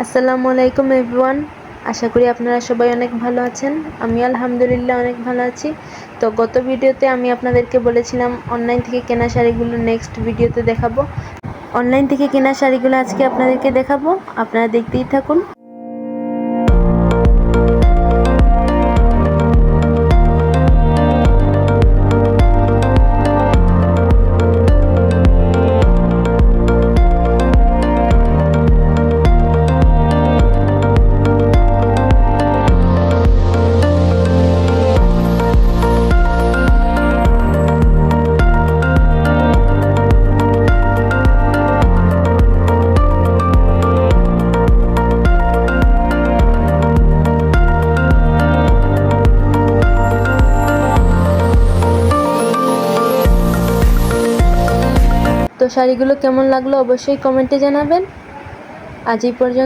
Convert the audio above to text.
আসসালামু আলাইকুম এভরিওয়ান। আশা করি আপনারা সবাই অনেক ভালো আছেন। আমি আলহামদুলিল্লাহ অনেক ভালো আছি। তো গত ভিডিওতে আমি আপনাদেরকে বলেছিলাম অনলাইন থেকে কেনা শাড়িগুলো নেক্সট ভিডিওতে দেখাবো। অনলাইন থেকে কেনা শাড়িগুলো আজকে আপনাদেরকে দেখাবো, আপনারা দেখতেই থাকুন। তো শাড়িগুলো কেমন লাগলো অবশ্যই কমেন্টে জানাবেন। আজ এই পর্যন্ত।